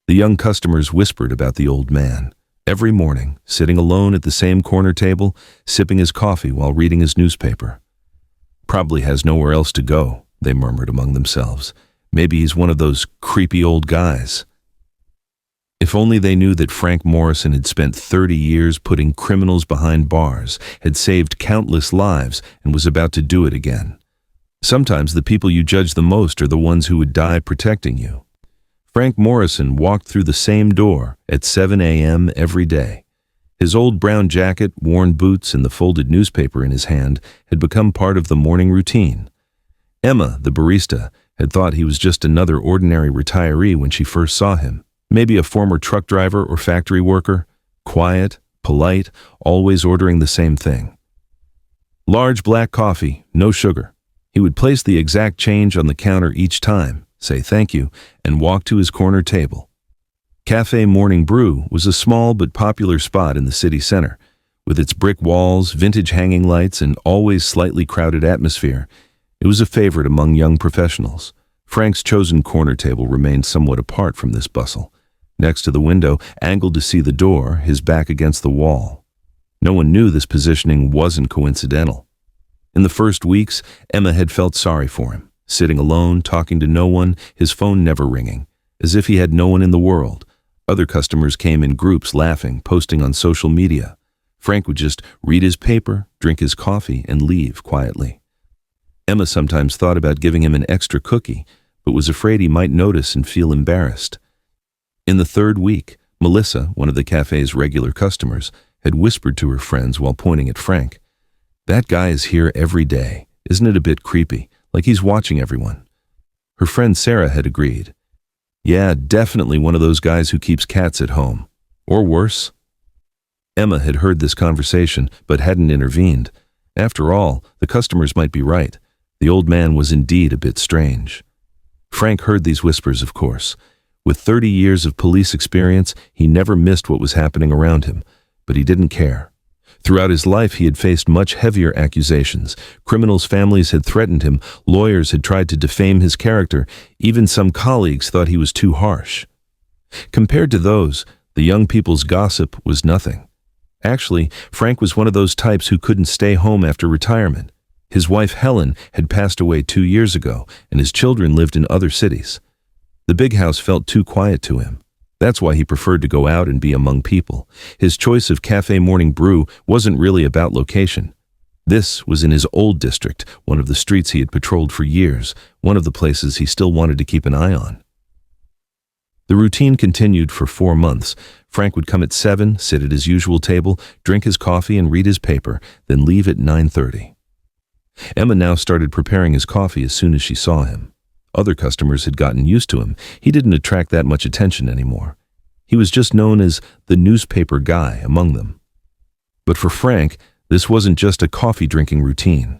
The young customers whispered about the old man. Every morning, sitting alone at the same corner table, sipping his coffee while reading his newspaper. Probably has nowhere else to go, they murmured among themselves. Maybe he's one of those creepy old guys. If only they knew that Frank Morrison had spent 30 years putting criminals behind bars, had saved countless lives, and was about to do it again. Sometimes the people you judge the most are the ones who would die protecting you. Frank Morrison walked through the same door at 7 a.m. every day. His old brown jacket, worn boots, and the folded newspaper in his hand had become part of the morning routine. Emma, the barista, had thought he was just another ordinary retiree when she first saw him. Maybe a former truck driver or factory worker, quiet, polite, always ordering the same thing. Large black coffee, no sugar. He would place the exact change on the counter each time, say thank you, and walk to his corner table. Cafe Morning Brew was a small but popular spot in the city center. With its brick walls, vintage hanging lights, and always slightly crowded atmosphere, it was a favorite among young professionals. Frank's chosen corner table remained somewhat apart from this bustle. Next to the window, angled to see the door, his back against the wall. No one knew this positioning wasn't coincidental. In the first weeks, Emma had felt sorry for him, sitting alone, talking to no one, his phone never ringing, as if he had no one in the world. Other customers came in groups laughing, posting on social media. Frank would just read his paper, drink his coffee, and leave quietly. Emma sometimes thought about giving him an extra cookie, but was afraid he might notice and feel embarrassed. In the third week, Melissa, one of the cafe's regular customers, had whispered to her friends while pointing at Frank, "That guy is here every day. Isn't it a bit creepy, like he's watching everyone?" Her friend Sarah had agreed. "Yeah, definitely one of those guys who keeps cats at home. Or worse." Emma had heard this conversation, but hadn't intervened. After all, the customers might be right. The old man was indeed a bit strange. Frank heard these whispers, of course. With 30 years of police experience, he never missed what was happening around him, but he didn't care. Throughout his life, he had faced much heavier accusations. Criminals' families had threatened him, lawyers had tried to defame his character, even some colleagues thought he was too harsh. Compared to those, the young people's gossip was nothing. Actually, Frank was one of those types who couldn't stay home after retirement. His wife Helen had passed away 2 years ago, and his children lived in other cities. The big house felt too quiet to him. That's why he preferred to go out and be among people. His choice of Cafe Morning Brew wasn't really about location. This was in his old district, one of the streets he had patrolled for years, one of the places he still wanted to keep an eye on. The routine continued for 4 months. Frank would come at 7, sit at his usual table, drink his coffee and read his paper, then leave at 9:30. Emma now started preparing his coffee as soon as she saw him. Other customers had gotten used to him. He didn't attract that much attention anymore. He was just known as the newspaper guy among them. But for Frank, this wasn't just a coffee-drinking routine.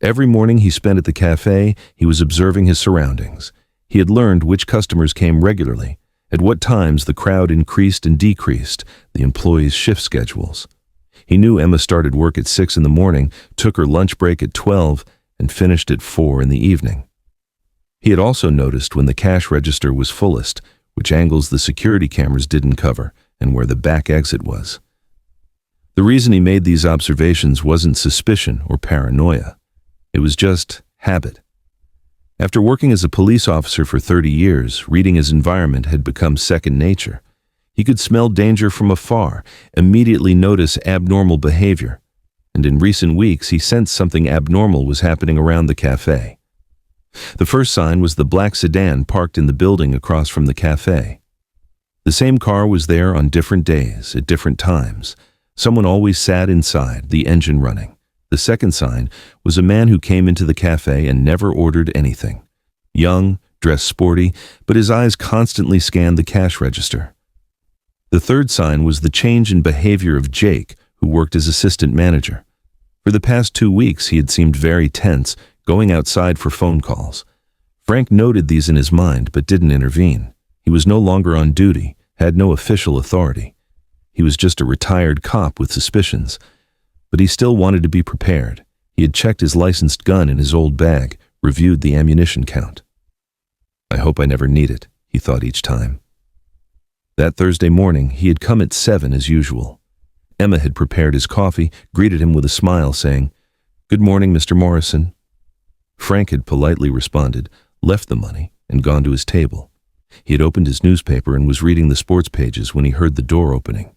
Every morning he spent at the cafe, he was observing his surroundings. He had learned which customers came regularly, at what times the crowd increased and decreased, the employees' shift schedules. He knew Emma started work at 6 in the morning, took her lunch break at 12, and finished at 4 in the evening. He had also noticed when the cash register was fullest, which angles the security cameras didn't cover, and where the back exit was. The reason he made these observations wasn't suspicion or paranoia. It was just habit. After working as a police officer for 30 years, reading his environment had become second nature. He could smell danger from afar, immediately notice abnormal behavior, and in recent weeks he sensed something abnormal was happening around the cafe. The first sign was the black sedan parked in the building across from the cafe. The same car was there on different days, at different times. Someone always sat inside, the engine running. The second sign was a man who came into the cafe and never ordered anything. Young, dressed sporty, but his eyes constantly scanned the cash register. The third sign was the change in behavior of Jake, who worked as assistant manager. For the past 2 weeks, he had seemed very tense, going outside for phone calls. Frank noted these in his mind, but didn't intervene. He was no longer on duty, had no official authority. He was just a retired cop with suspicions. But he still wanted to be prepared. He had checked his licensed gun in his old bag, reviewed the ammunition count. "I hope I never need it," he thought each time. That Thursday morning, he had come at 7 as usual. Emma had prepared his coffee, greeted him with a smile, saying, "Good morning, Mr. Morrison." Frank had politely responded, left the money, and gone to his table. He had opened his newspaper and was reading the sports pages when he heard the door opening.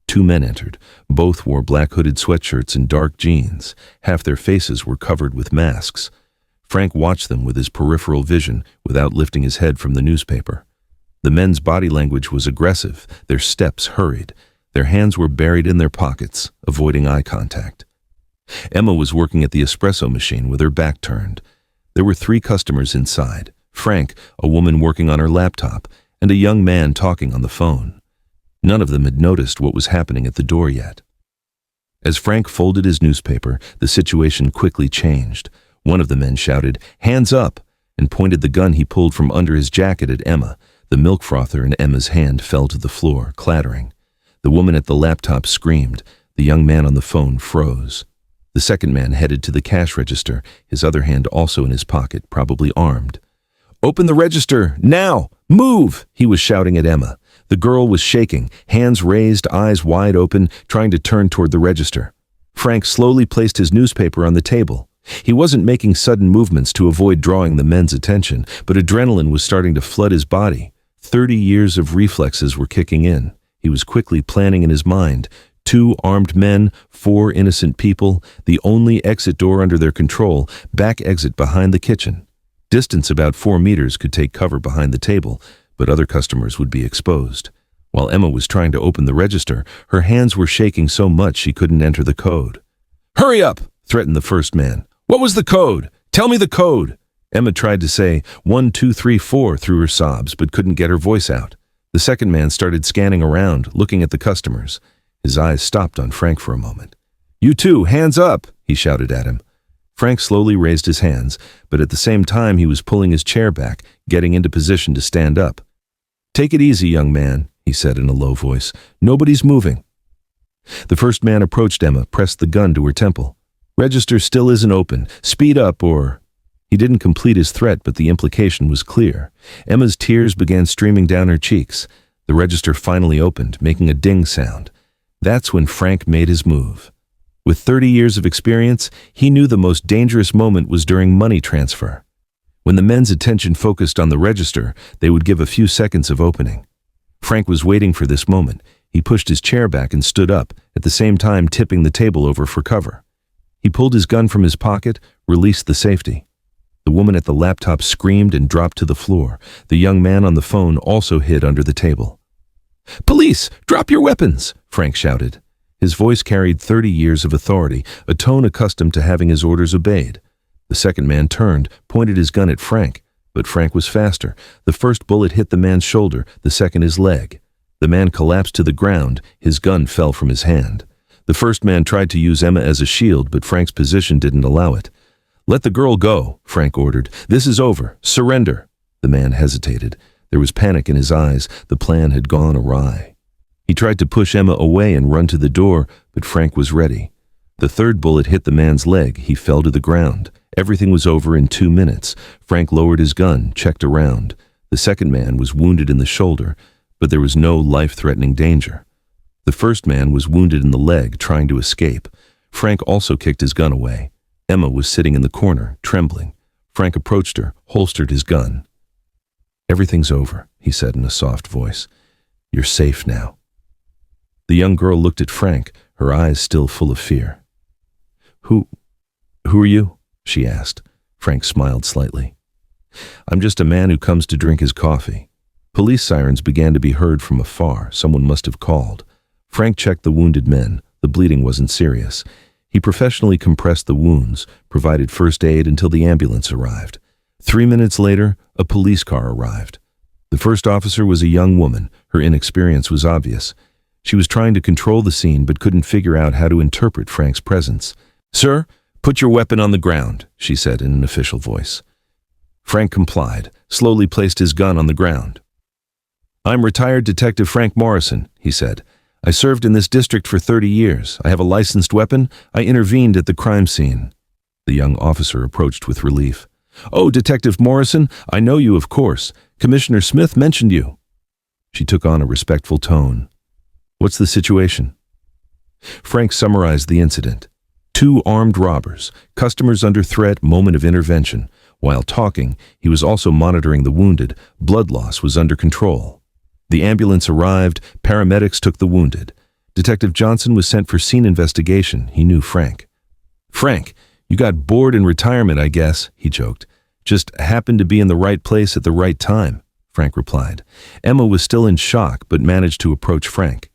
2 men entered. Both wore black hooded sweatshirts and dark jeans. Half their faces were covered with masks. Frank watched them with his peripheral vision without lifting his head from the newspaper. The men's body language was aggressive, their steps hurried. Their hands were buried in their pockets, avoiding eye contact. Emma was working at the espresso machine with her back turned. There were 3 customers inside: Frank, a woman working on her laptop, and a young man talking on the phone. None of them had noticed what was happening at the door yet. As Frank folded his newspaper, the situation quickly changed. One of the men shouted, "Hands up!" and pointed the gun he pulled from under his jacket at Emma. The milk frother in Emma's hand fell to the floor, clattering. The woman at the laptop screamed. The young man on the phone froze. The second man headed to the cash register, his other hand also in his pocket, probably armed. "Open the register, now! Move!" he was shouting at Emma. The girl was shaking, hands raised, eyes wide open, trying to turn toward the register. Frank slowly placed his newspaper on the table. He wasn't making sudden movements to avoid drawing the men's attention, but adrenaline was starting to flood his body. 30 years of reflexes were kicking in. He was quickly planning in his mind. 2 armed men, 4 innocent people, the only exit door under their control, back exit behind the kitchen. Distance about 4 meters could take cover behind the table, but other customers would be exposed. While Emma was trying to open the register, her hands were shaking so much she couldn't enter the code. "Hurry up!" threatened the first man. "What was the code? Tell me the code!" Emma tried to say 1, 2, 3, 4 through her sobs, but couldn't get her voice out. The second man started scanning around, looking at the customers. His eyes stopped on Frank for a moment. "You two, hands up!" he shouted at him. Frank slowly raised his hands, but at the same time he was pulling his chair back, getting into position to stand up. "Take it easy, young man," he said in a low voice. "Nobody's moving." The first man approached Emma, pressed the gun to her temple. "Register still isn't open. Speed up or—" He didn't complete his threat, but the implication was clear. Emma's tears began streaming down her cheeks. The register finally opened, making a ding sound. That's when Frank made his move. With 30 years of experience, he knew the most dangerous moment was during money transfer. When the men's attention focused on the register, they would give a few seconds of opening. Frank was waiting for this moment. He pushed his chair back and stood up, at the same time tipping the table over for cover. He pulled his gun from his pocket, released the safety. The woman at the laptop screamed and dropped to the floor. The young man on the phone also hid under the table. "Police, drop your weapons!" Frank shouted. His voice carried 30 years of authority, a tone accustomed to having his orders obeyed. The second man turned, pointed his gun at Frank, but Frank was faster. The first bullet hit the man's shoulder, the second his leg. The man collapsed to the ground, his gun fell from his hand. The first man tried to use Emma as a shield, but Frank's position didn't allow it. "Let the girl go," Frank ordered. "This is over. Surrender." The man hesitated. There was panic in his eyes. The plan had gone awry. He tried to push Emma away and run to the door, but Frank was ready. The third bullet hit the man's leg. He fell to the ground. Everything was over in 2 minutes. Frank lowered his gun, checked around. The second man was wounded in the shoulder, but there was no life-threatening danger. The first man was wounded in the leg, trying to escape. Frank also kicked his gun away. Emma was sitting in the corner, trembling. Frank approached her, holstered his gun. "Everything's over," he said in a soft voice. "You're safe now." The young girl looked at Frank, her eyes still full of fear. Who are you?" she asked. Frank smiled slightly. "I'm just a man who comes to drink his coffee." Police sirens began to be heard from afar. Someone must have called. Frank checked the wounded men. The bleeding wasn't serious. He professionally compressed the wounds, provided first aid until the ambulance arrived. 3 minutes later, a police car arrived. The first officer was a young woman. Her inexperience was obvious. She was trying to control the scene but couldn't figure out how to interpret Frank's presence. "Sir, put your weapon on the ground," she said in an official voice. Frank complied, slowly placed his gun on the ground. "I'm retired Detective Frank Morrison," he said. "I served in this district for 30 years. I have a licensed weapon. I intervened at the crime scene." The young officer approached with relief. "Oh, Detective Morrison, I know you, of course. Commissioner Smith mentioned you." She took on a respectful tone. "What's the situation?" Frank summarized the incident. 2 armed robbers, customers under threat, moment of intervention. While talking, he was also monitoring the wounded. Blood loss was under control. The ambulance arrived, paramedics took the wounded. Detective Johnson was sent for scene investigation. He knew Frank. "Frank, you got bored in retirement, I guess," he joked. "Just happened to be in the right place at the right time," Frank replied. Emma was still in shock, but managed to approach Frank.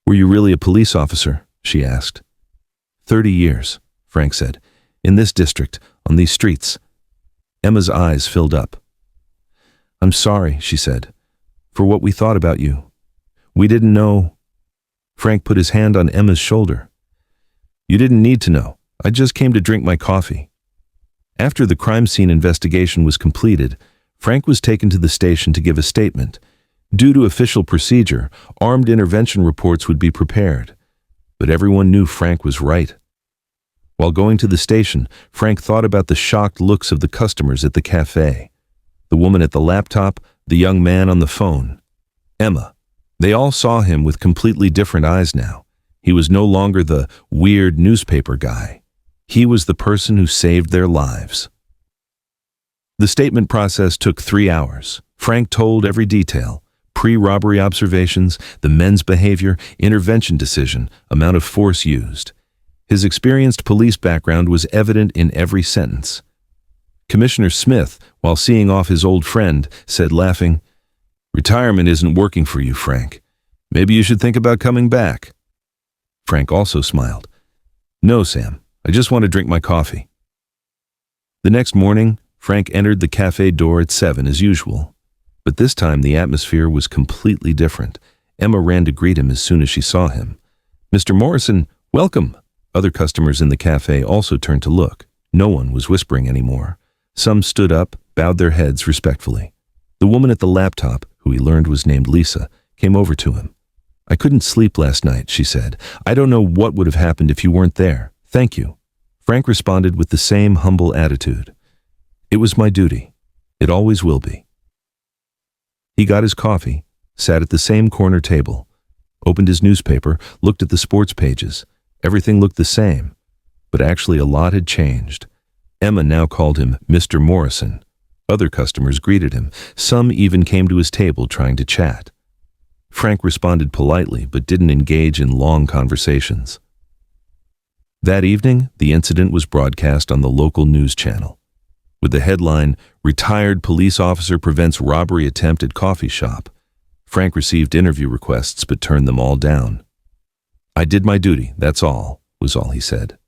"Were you really a police officer?" she asked. 30 years, Frank said. "In this district, on these streets." Emma's eyes filled up. "I'm sorry," she said, "for what we thought about you. We didn't know." Frank put his hand on Emma's shoulder. "You didn't need to know. I just came to drink my coffee." After the crime scene investigation was completed, Frank was taken to the station to give a statement. Due to official procedure, armed intervention reports would be prepared. But everyone knew Frank was right. While going to the station, Frank thought about the shocked looks of the customers at the cafe. The woman at the laptop, the young man on the phone. Emma. They all saw him with completely different eyes now. He was no longer the weird newspaper guy. He was the person who saved their lives. The statement process took 3 hours. Frank told every detail. Pre-robbery observations, the men's behavior, intervention decision, amount of force used. His experienced police background was evident in every sentence. Commissioner Smith, while seeing off his old friend, said laughing, "Retirement isn't working for you, Frank. Maybe you should think about coming back." Frank also smiled. "No, Sam. I just want to drink my coffee." The next morning, Frank entered the cafe door at 7 as usual. But this time the atmosphere was completely different. Emma ran to greet him as soon as she saw him. "Mr. Morrison, welcome." Other customers in the cafe also turned to look. No one was whispering anymore. Some stood up, bowed their heads respectfully. The woman at the laptop, who he learned was named Lisa, came over to him. "I couldn't sleep last night," she said. "I don't know what would have happened if you weren't there. Thank you." Frank responded with the same humble attitude. "It was my duty. It always will be." He got his coffee, sat at the same corner table, opened his newspaper, looked at the sports pages. Everything looked the same, but actually a lot had changed. Emma now called him Mr. Morrison. Other customers greeted him. Some even came to his table trying to chat. Frank responded politely, but didn't engage in long conversations. That evening, the incident was broadcast on the local news channel. With the headline, "Retired Police Officer Prevents Robbery Attempt at Coffee Shop," Frank received interview requests but turned them all down. "I did my duty, that's all," was all he said.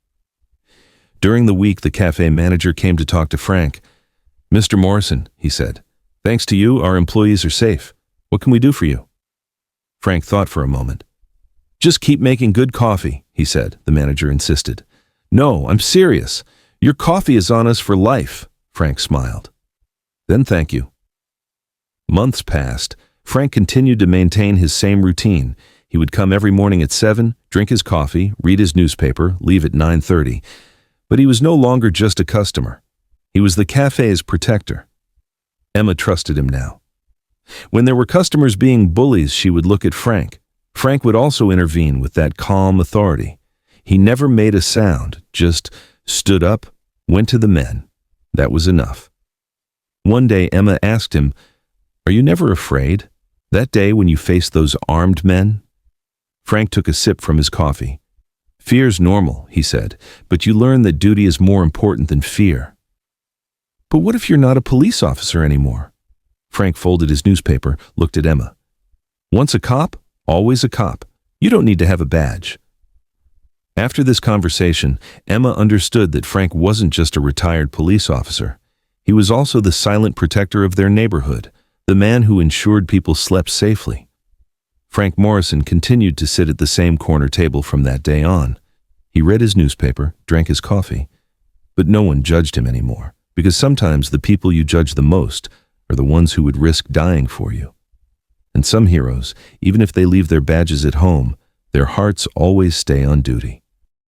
During the week, the cafe manager came to talk to Frank. "Mr. Morrison," he said, "thanks to you, our employees are safe. What can we do for you?" Frank thought for a moment. "Just keep making good coffee," he said, the manager insisted. "No, I'm serious. Your coffee is on us for life." Frank smiled. "Then thank you." Months passed. Frank continued to maintain his same routine. He would come every morning at 7, drink his coffee, read his newspaper, leave at 9:30. But he was no longer just a customer. He was the cafe's protector. Emma trusted him now. When there were customers being bullies, she would look at Frank. Frank would also intervene with that calm authority. He never made a sound, just stood up, went to the men. That was enough. One day Emma asked him, "Are you never afraid? That day when you faced those armed men?" Frank took a sip from his coffee. "Fear's normal," he said, "but you learn that duty is more important than fear." "But what if you're not a police officer anymore?" Frank folded his newspaper, looked at Emma. "Once a cop, always a cop. You don't need to have a badge." After this conversation, Emma understood that Frank wasn't just a retired police officer. He was also the silent protector of their neighborhood, the man who ensured people slept safely. Frank Morrison continued to sit at the same corner table from that day on. He read his newspaper, drank his coffee, but no one judged him anymore, because sometimes the people you judge the most are the ones who would risk dying for you. And some heroes, even if they leave their badges at home, their hearts always stay on duty.